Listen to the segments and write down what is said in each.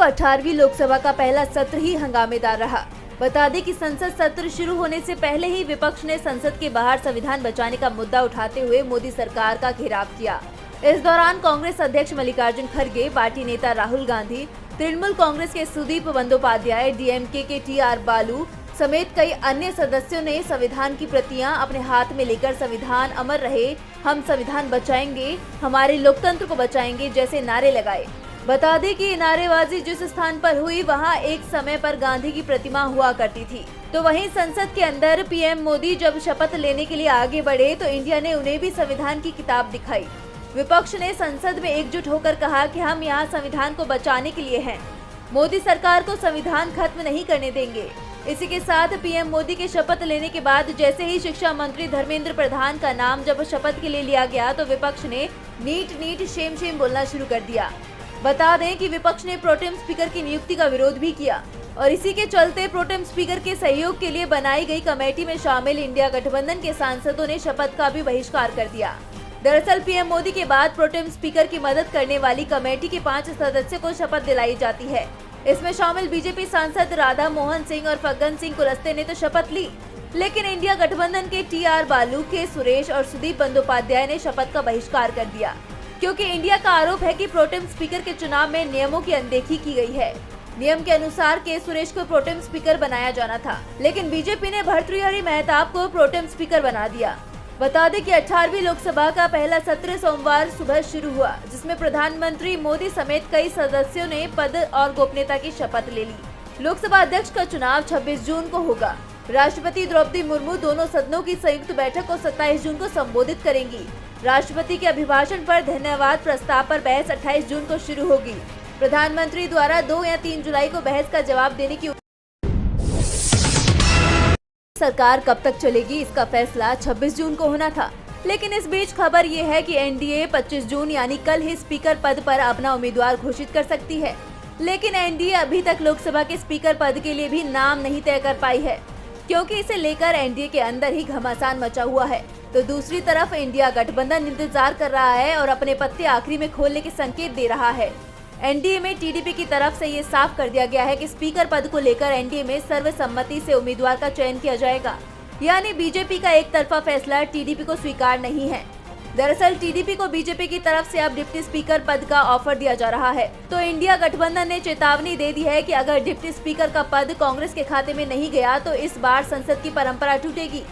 18वीं लोकसभा का पहला सत्र ही हंगामेदार रहा। बता दें कि संसद सत्र शुरू होने से पहले ही विपक्ष ने संसद के बाहर संविधान बचाने का मुद्दा उठाते हुए मोदी सरकार का घेराव किया। इस दौरान कांग्रेस अध्यक्ष मल्लिकार्जुन खड़गे, पार्टी नेता राहुल गांधी, तृणमूल कांग्रेस के सुदीप बंदोपाध्याय, डीएमके के टी.आर. बालू समेत कई अन्य सदस्यों ने संविधान की प्रतियां अपने हाथ में लेकर संविधान अमर रहे, हम संविधान बचाएंगे, हमारे लोकतंत्र को बचाएंगे जैसे नारे लगाए। बता दें कि नारेबाजी जिस स्थान पर हुई वहां एक समय पर गांधी की प्रतिमा हुआ करती थी। तो वहीं संसद के अंदर पीएम मोदी जब शपथ लेने के लिए आगे बढ़े तो इंडिया ने उन्हें भी संविधान की किताब दिखाई। विपक्ष ने संसद में एकजुट होकर कहा कि हम यहाँ संविधान को बचाने के लिए हैं, मोदी सरकार को संविधान खत्म नहीं करने देंगे। इसी के साथ पीएम मोदी के शपथ लेने के बाद जैसे ही शिक्षा मंत्री धर्मेंद्र प्रधान का नाम जब शपथ के लिए लिया गया तो विपक्ष ने नीट शेम शेम बोलना शुरू कर दिया। बता दें कि विपक्ष ने प्रोटेम स्पीकर की नियुक्ति का विरोध भी किया और इसी के चलते प्रोटेम स्पीकर के सहयोग के लिए बनाई गई कमेटी में शामिल इंडिया गठबंधन के सांसदों ने शपथ का भी बहिष्कार कर दिया। दरअसल पीएम मोदी के बाद प्रोटेम स्पीकर की मदद करने वाली कमेटी के 5 सदस्यों को शपथ दिलाई जाती है। इसमें शामिल बीजेपी सांसद राधा मोहन सिंह और फग्गन सिंह कुलस्ते ने तो शपथ ली, लेकिन इंडिया गठबंधन के टी.आर. बालू, के सुरेश और सुदीप बंदोपाध्याय ने शपथ का बहिष्कार कर दिया, क्योंकि इंडिया का आरोप है कि प्रोटेम स्पीकर के चुनाव में नियमों की अनदेखी की गई है। नियम के अनुसार के सुरेश को प्रोटेम स्पीकर बनाया जाना था, लेकिन बीजेपी ने भर्तृहरि मेहताब को प्रोटेम स्पीकर बना दिया। बता दें कि 18वीं लोकसभा का पहला सत्र सोमवार सुबह शुरू हुआ, जिसमें प्रधानमंत्री मोदी समेत कई सदस्यों ने पद और गोपनीयता की शपथ ले ली। लोकसभा अध्यक्ष का चुनाव 26 जून को होगा। राष्ट्रपति द्रौपदी मुर्मू दोनों सदनों की संयुक्त बैठक को 27 जून को संबोधित करेंगी। राष्ट्रपति के अभिभाषण पर धन्यवाद प्रस्ताव पर बहस 28 जून को शुरू होगी। प्रधानमंत्री द्वारा 2 या 3 जुलाई को बहस का जवाब देने की सरकार कब तक चलेगी, इसका फैसला 26 जून को होना था। लेकिन इस बीच खबर ये है कि एनडीए 25 जून यानी कल ही स्पीकर पद पर अपना उम्मीदवार घोषित कर सकती है। लेकिन एनडीए अभी तक लोकसभा के स्पीकर पद के लिए भी नाम नहीं तय कर पाई है, क्योंकि इसे लेकर एनडीए के अंदर ही घमासान मचा हुआ है। तो दूसरी तरफ इंडिया गठबंधन इंतजार कर रहा है और अपने पत्ते आखिरी में खोलने के संकेत दे रहा है। एनडीए में टीडीपी की तरफ से ये साफ कर दिया गया है कि स्पीकर पद को लेकर एनडीए में सर्वसम्मति से उम्मीदवार का चयन किया जाएगा, यानी बीजेपी का एक तरफा फैसला टीडीपी को स्वीकार नहीं है। दरअसल टीडीपी को बीजेपी की तरफ से अब डिप्टी स्पीकर पद का ऑफर दिया जा रहा है। तो इंडिया गठबंधन ने चेतावनी दे दी है कि अगर डिप्टी स्पीकर का पद कांग्रेस के खाते में नहीं गया तो इस बार संसद की परंपरा टूटेगी।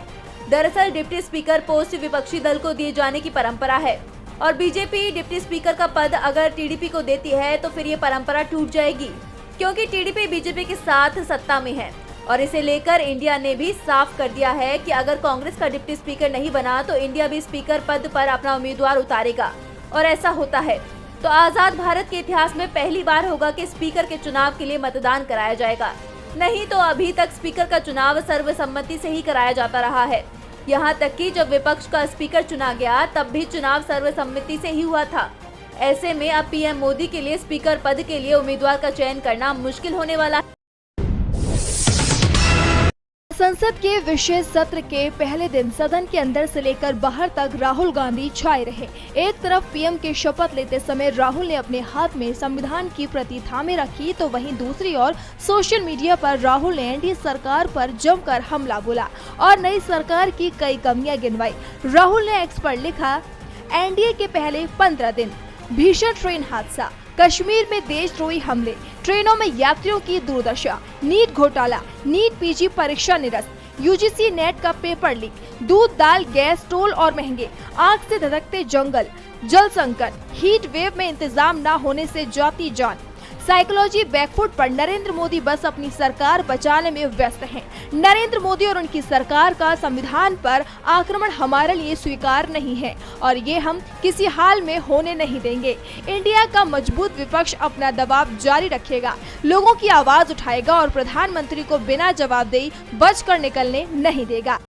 दरअसल डिप्टी स्पीकर पोस्ट विपक्षी दल को दिए जाने की परंपरा है और बीजेपी डिप्टी स्पीकर का पद अगर टीडीपी को देती है तो फिर ये परंपरा टूट जाएगी, क्योंकि टीडीपी बीजेपी के साथ सत्ता में है। और इसे लेकर इंडिया ने भी साफ कर दिया है कि अगर कांग्रेस का डिप्टी स्पीकर नहीं बना तो इंडिया भी स्पीकर पद पर अपना उम्मीदवार उतारेगा। और ऐसा होता है तो आजाद भारत के इतिहास में पहली बार होगा कि स्पीकर के चुनाव के लिए मतदान कराया जाएगा। नहीं तो अभी तक स्पीकर का चुनाव सर्वसम्मति से ही कराया जाता रहा है। यहाँ तक कि जब विपक्ष का स्पीकर चुना गया तब भी चुनाव सर्वसम्मति से ही हुआ था। ऐसे में अब पीएम मोदी के लिए स्पीकर पद के लिए उम्मीदवार का चयन करना मुश्किल होने वाला है। संसद के विशेष सत्र के पहले दिन सदन के अंदर से लेकर बाहर तक राहुल गांधी छाए रहे। एक तरफ पीएम के शपथ लेते समय राहुल ने अपने हाथ में संविधान की प्रति थामे रखी, तो वहीं दूसरी ओर सोशल मीडिया पर राहुल ने एनडीए सरकार पर जमकर हमला बोला और नई सरकार की कई कमियां गिनवाई। राहुल ने एक्स पर लिखा, एनडीए के पहले 15 दिन, भीषण ट्रेन हादसा, कश्मीर में देशद्रोही हमले, ट्रेनों में यात्रियों की दुर्दशा, नीट घोटाला, नीट पीजी परीक्षा निरस्त, यूजीसी नेट का पेपर लीक, दूध दाल गैस टोल और महंगे, आग से धधकते जंगल, जल संकट, हीट वेव में इंतजाम न होने से जाती जान, साइकोलॉजी बैकफुट पर नरेंद्र मोदी बस अपनी सरकार बचाने में व्यस्त हैं। नरेंद्र मोदी और उनकी सरकार का संविधान पर आक्रमण हमारे लिए स्वीकार नहीं है और ये हम किसी हाल में होने नहीं देंगे। इंडिया का मजबूत विपक्ष अपना दबाव जारी रखेगा, लोगों की आवाज उठाएगा और प्रधानमंत्री को बिना जवाबदेही बचकर निकलने नहीं देगा।